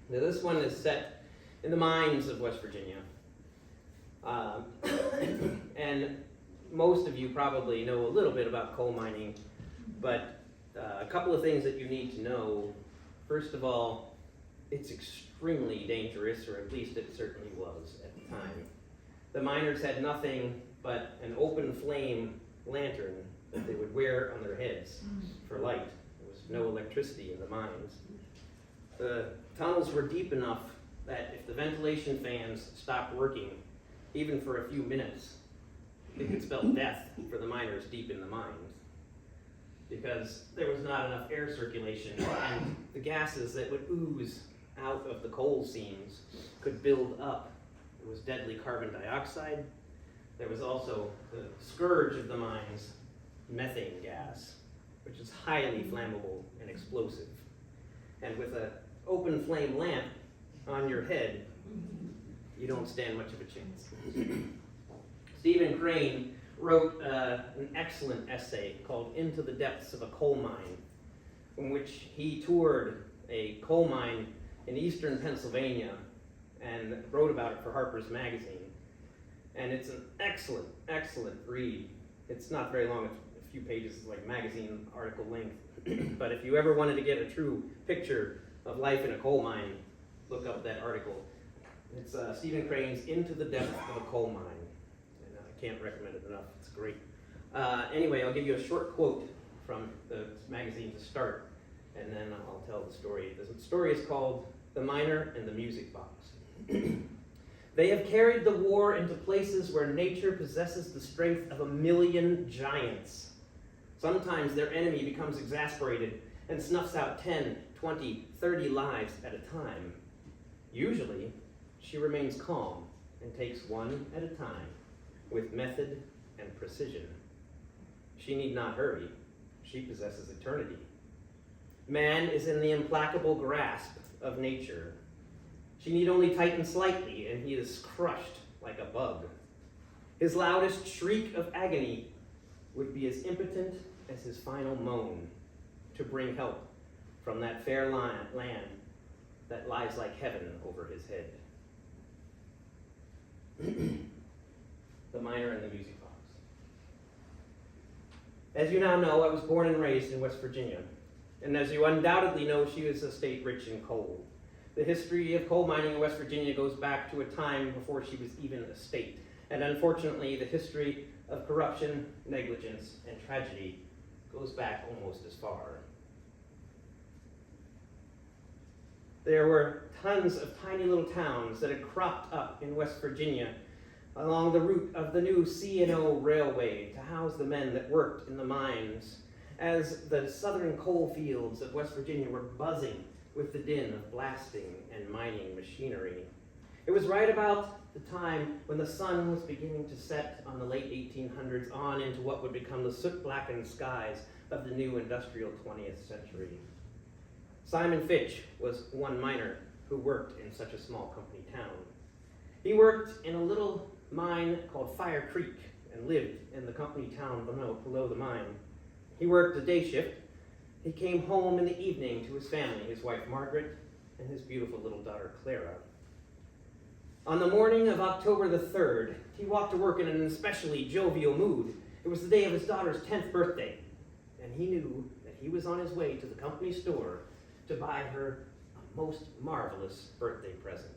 Now, this one is set in the mines of West Virginia. And most of you probably know a little bit about coal mining, but a couple of things that you need to know. First of all, it's extremely dangerous, or at least it certainly was at the time. The miners had nothing but an open flame lantern that they would wear on their heads for light. There was no electricity in the mines. The tunnels were deep enough that if the ventilation fans stopped working, even for a few minutes, it could spell death for the miners deep in the mines, because there was not enough air circulation, and the gases that would ooze out of the coal seams could build up. There was deadly carbon dioxide. There was also the scourge of the mines, methane gas, which is highly flammable and explosive. And with an open flame lamp on your head, you don't stand much of a chance. Stephen Crane wrote an excellent essay called Into the Depths of a Coal Mine, in which he toured a coal mine in eastern Pennsylvania and wrote about it for Harper's Magazine. And it's an excellent, excellent read. It's not very long, it's a few pages, like magazine article length. But if you ever wanted to get a true picture of life in a coal mine, look up that article. It's Stephen Crane's Into the Depths of a Coal Mine. And I can't recommend it enough, it's great. Anyway, I'll give you a short quote from the magazine to start, and then I'll tell the story. The story is called The Miner and the Music Box. They have carried the war into places where nature possesses the strength of 1,000,000 giants. Sometimes their enemy becomes exasperated and snuffs out 10, 20, 30 lives at a time. Usually, she remains calm and takes one at a time with method and precision. She need not hurry. She possesses eternity. Man is in the implacable grasp of nature. She need only tighten slightly, and he is crushed like a bug. His loudest shriek of agony would be as impotent as his final moan to bring help from that fair land that lies like heaven over his head. The Miner and the Music Box. As you now know, I was born and raised in West Virginia, and as you undoubtedly know, she is a state rich in coal. The history of coal mining in West Virginia goes back to a time before she was even a state, and unfortunately, the history of corruption, negligence, and tragedy goes back almost as far. There were tons of tiny little towns that had cropped up in West Virginia along the route of the new C&O Railway to house the men that worked in the mines, as the southern coal fields of West Virginia were buzzing with the din of blasting and mining machinery. It was right about the time when the sun was beginning to set on the late 1800s on into what would become the soot-blackened skies of the new industrial 20th century. Simon Fitch was one miner who worked in such a small company town. He worked in a little mine called Fire Creek and lived in the company town below the mine. He worked a day shift. He came home in the evening to his family, his wife Margaret, and his beautiful little daughter Clara. On the morning of October the 3rd, he walked to work in an especially jovial mood. It was the day of his daughter's 10th birthday, and he knew that he was on his way to the company store to buy her a most marvelous birthday present.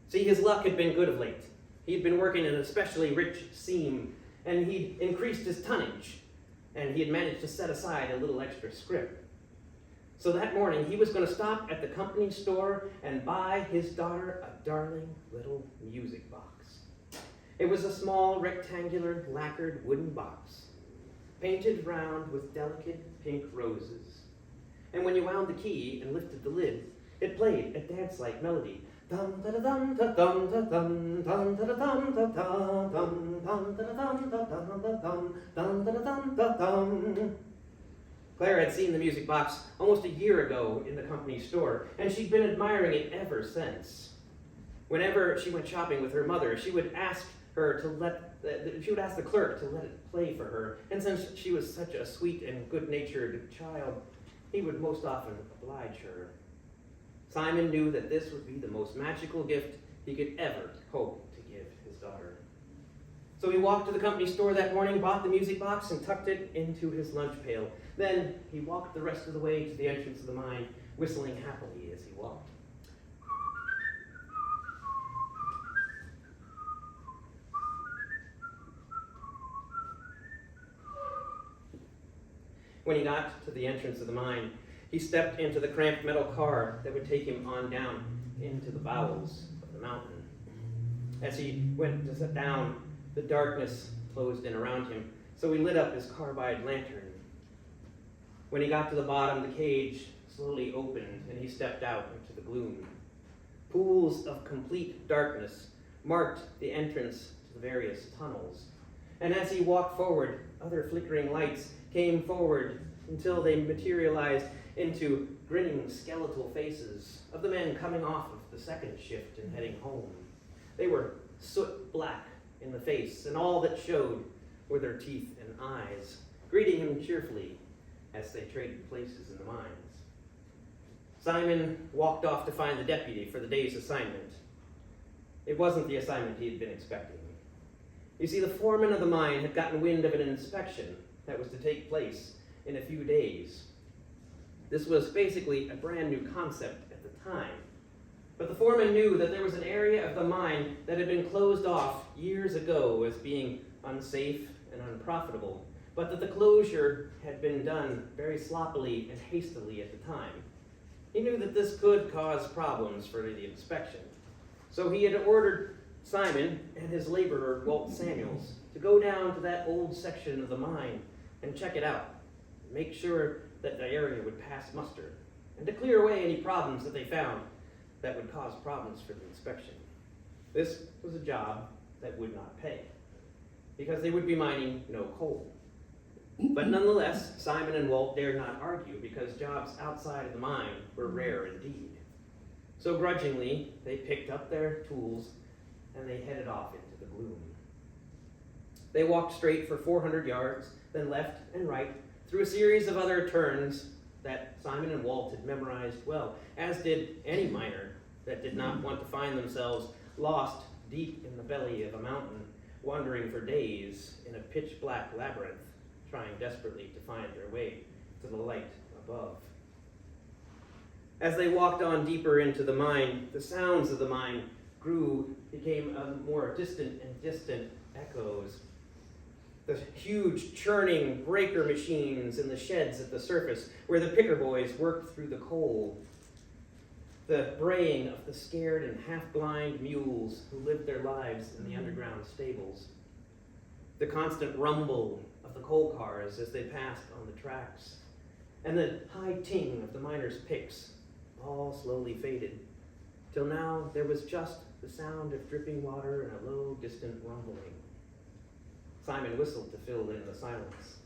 See, his luck had been good of late. He'd been working in an especially rich seam, and he'd increased his tonnage, and he had managed to set aside a little extra scrip. So that morning, he was going to stop at the company store and buy his daughter a darling little music box. It was a small, rectangular, lacquered wooden box, painted round with delicate pink roses. And when you wound the key and lifted the lid, it played a dance-like melody. Dum da da dum da dum da dum dum da da dum da dum dum da da dum da dum da dum dum da da dum da dum. Clara had seen the music box almost a year ago in the company store, and she'd been admiring it ever since. Whenever she went shopping with her mother, she would ask the clerk to let it play for her, and since she was such a sweet and good-natured child, he would most often oblige her. Simon knew that this would be the most magical gift he could ever hope to give his daughter. So he walked to the company store that morning, bought the music box, and tucked it into his lunch pail. Then he walked the rest of the way to the entrance of the mine, whistling happily as he walked. When he got to the entrance of the mine, he stepped into the cramped metal car that would take him on down into the bowels of the mountain. As he went to sit down, the darkness closed in around him, so he lit up his carbide lantern. When he got to the bottom, the cage slowly opened, and he stepped out into the gloom. Pools of complete darkness marked the entrance to the various tunnels. And as he walked forward, other flickering lights came forward until they materialized into grinning skeletal faces of the men coming off of the second shift and heading home. They were soot black in the face, and all that showed were their teeth and eyes, greeting him cheerfully as they traded places in the mines. Simon walked off to find the deputy for the day's assignment. It wasn't the assignment he had been expecting. You see, the foreman of the mine had gotten wind of an inspection that was to take place in a few days. This was basically a brand new concept at the time. But the foreman knew that there was an area of the mine that had been closed off years ago as being unsafe and unprofitable, but that the closure had been done very sloppily and hastily at the time. He knew that this could cause problems for the inspection. So he had ordered Simon and his laborer, Walt Samuels, to go down to that old section of the mine and check it out, make sure that the area would pass muster, and to clear away any problems that they found that would cause problems for the inspection. This was a job that would not pay, because they would be mining no coal. But nonetheless, Simon and Walt dared not argue, because jobs outside of the mine were rare indeed. So grudgingly, they picked up their tools and they headed off into the gloom. They walked straight for 400 yards, then left and right through a series of other turns that Simon and Walt had memorized well, as did any miner that did not want to find themselves lost deep in the belly of a mountain, wandering for days in a pitch-black labyrinth, trying desperately to find their way to the light above. As they walked on deeper into the mine, the sounds of the mine became more distant and distant echoes. The huge churning breaker machines in the sheds at the surface where the picker boys worked through the coal. The braying of the scared and half-blind mules who lived their lives in the underground stables. The constant rumble of the coal cars as they passed on the tracks. And the high ting of the miners' picks all slowly faded, till now there was just the sound of dripping water and a low, distant rumbling. Simon whistled to fill in the silence.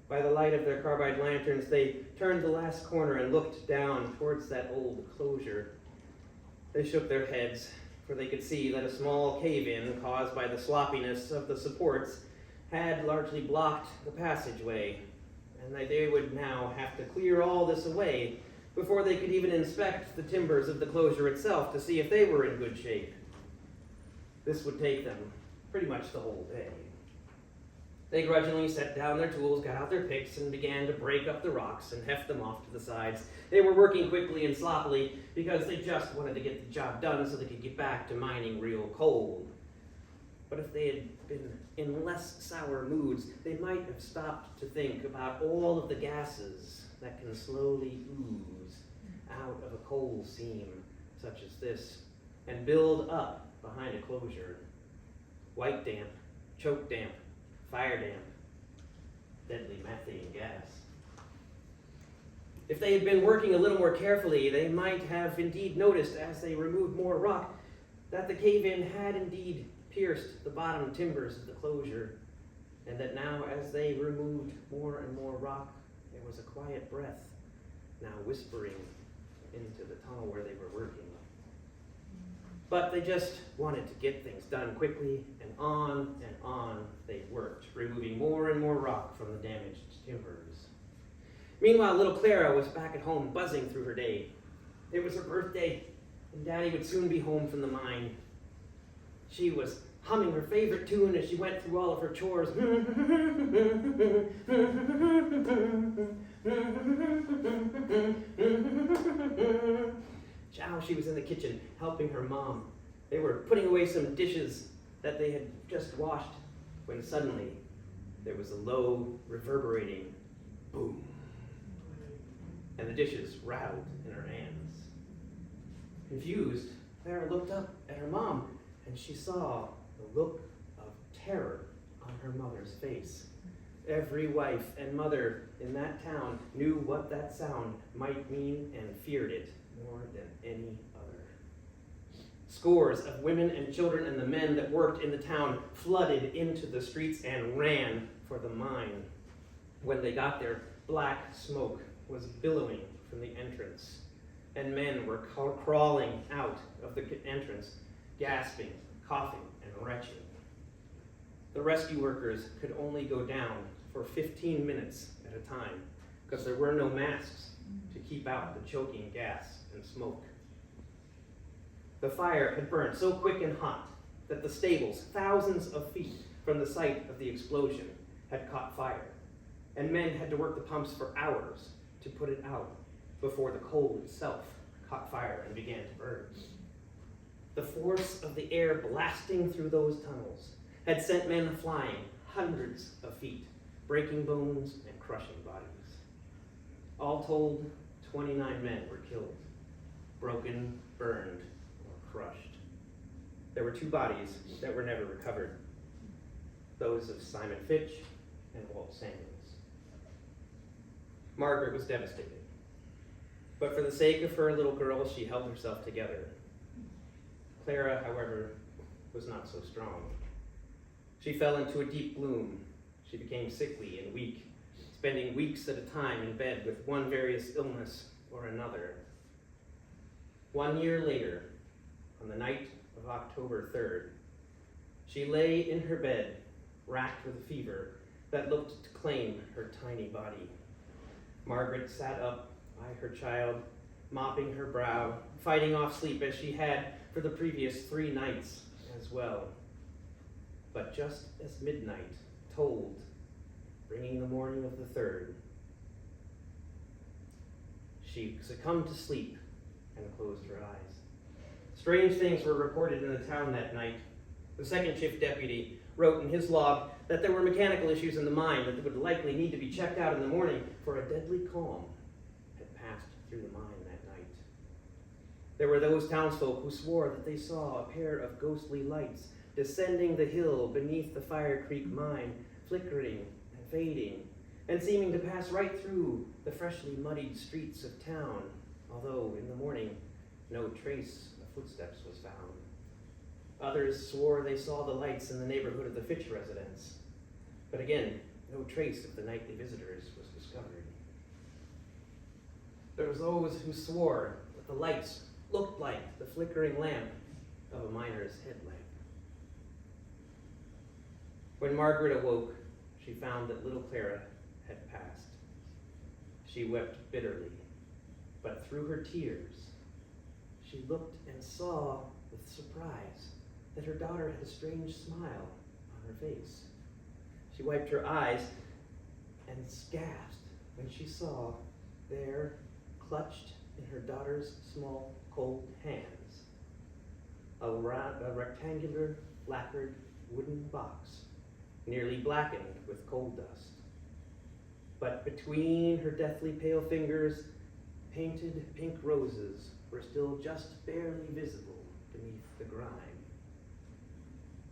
By the light of their carbide lanterns, they turned the last corner and looked down towards that old closure. They shook their heads, for they could see that a small cave-in caused by the sloppiness of the supports had largely blocked the passageway, and that they would now have to clear all this away before they could even inspect the timbers of the closure itself to see if they were in good shape. This would take them pretty much the whole day. They grudgingly set down their tools, got out their picks, and began to break up the rocks and heft them off to the sides. They were working quickly and sloppily because they just wanted to get the job done so they could get back to mining real coal. But if they had been in less sour moods, they might have stopped to think about all of the gases that can slowly ooze out of a coal seam such as this and build up behind a closure. White damp, choke damp, fire damp, deadly methane gas. If they had been working a little more carefully, they might have indeed noticed as they removed more rock that the cave-in had indeed pierced the bottom timbers of the closure, and that now as they removed more and more rock, there was a quiet breath now whispering into the tunnel where they were working. But they just wanted to get things done quickly, and on they worked, removing more and more rock from the damaged timbers. Meanwhile, little Clara was back at home, buzzing through her day. It was her birthday, and Daddy would soon be home from the mine. She was humming her favorite tune as she went through all of her chores. Now she was in the kitchen helping her mom. They were putting away some dishes that they had just washed when suddenly there was a low, reverberating boom. And the dishes rattled in her hands. Confused, Clara looked up at her mom and she saw the look of terror on her mother's face. Every wife and mother in that town knew what that sound might mean and feared it more than any other. Scores of women and children and the men that worked in the town flooded into the streets and ran for the mine. When they got there, black smoke was billowing from the entrance, and men were crawling out of the entrance, gasping, coughing, and retching. The rescue workers could only go down for 15 minutes at a time because there were no masks to keep out the choking gas and smoke. The fire had burned so quick and hot that the stables, thousands of feet from the site of the explosion, had caught fire, and men had to work the pumps for hours to put it out before the coal itself caught fire and began to burn. The force of the air blasting through those tunnels had sent men flying hundreds of feet, breaking bones and crushing bodies. All told, 29 men were killed, broken, burned, or crushed. There were 2 bodies that were never recovered, those of Simon Fitch and Walt Samuels. Margaret was devastated, but for the sake of her little girl, she held herself together. Clara, however, was not so strong. She fell into a deep gloom. She became sickly and weak, spending weeks at a time in bed with one various illness or another. 1 year later, on the night of October 3rd, she lay in her bed, racked with a fever that looked to claim her tiny body. Margaret sat up by her child, mopping her brow, fighting off sleep as she had for the previous 3 nights as well. But just as midnight tolled, bringing the morning of the 3rd, she succumbed to sleep and closed her eyes. Strange things were reported in the town that night. The second shift deputy wrote in his log that there were mechanical issues in the mine that would likely need to be checked out in the morning, for a deadly calm had passed through the mine that night. There were those townsfolk who swore that they saw a pair of ghostly lights descending the hill beneath the Fire Creek mine, flickering and fading, and seeming to pass right through the freshly muddied streets of town, although in the morning no trace of footsteps was found. Others swore they saw the lights in the neighborhood of the Fitch residence, but again, no trace of the nightly visitors was discovered. There was those who swore that the lights looked like the flickering lamp of a miner's headlamp. When Margaret awoke, she found that little Clara had passed. She wept bitterly, but through her tears, she looked and saw with surprise that her daughter had a strange smile on her face. She wiped her eyes and gasped when she saw there, clutched in her daughter's small, cold hands, a rectangular, lacquered wooden box, nearly blackened with coal dust. But between her deathly pale fingers, painted pink roses were still just barely visible beneath the grime.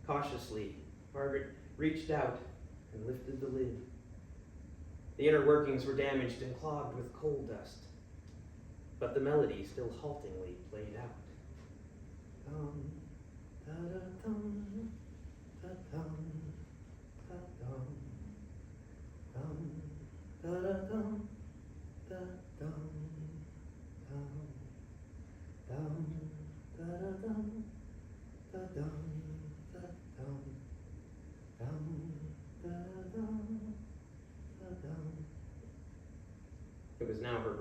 Cautiously, Margaret reached out and lifted the lid. The inner workings were damaged and clogged with coal dust, but the melody still haltingly played out. Dum, da-da-dum, da-dum, da-dum, dum, da-da-dum, da-dum.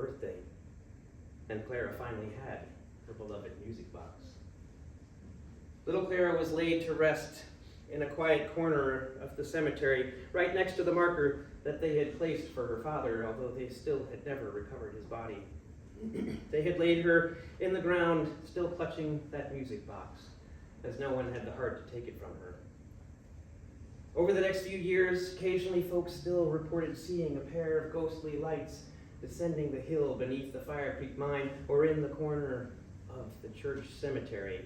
birthday, and Clara finally had her beloved music box. Little Clara was laid to rest in a quiet corner of the cemetery, right next to the marker that they had placed for her father, although they still had never recovered his body. They had laid her in the ground, still clutching that music box, as no one had the heart to take it from her. Over the next few years, occasionally folks still reported seeing a pair of ghostly lights descending the hill beneath the Fire Creek mine or in the corner of the church cemetery.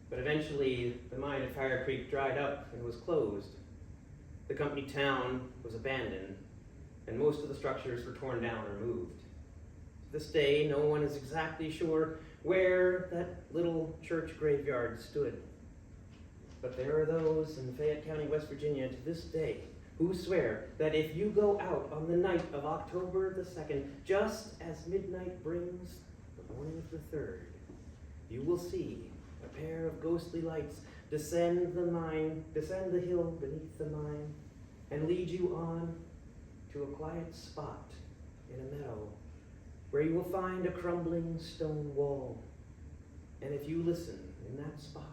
But eventually, the mine at Fire Creek dried up and was closed. The company town was abandoned, and most of the structures were torn down or moved. To this day, no one is exactly sure where that little church graveyard stood. But there are those in Fayette County, West Virginia, to this day, who swear that if you go out on the night of October the 2nd, just as midnight brings the morning of the 3rd, you will see a pair of ghostly lights descend the hill beneath the mine, and lead you on to a quiet spot in a meadow where you will find a crumbling stone wall. And if you listen in that spot,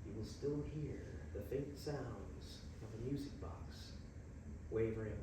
you will still hear the faint sounds of a music box wavering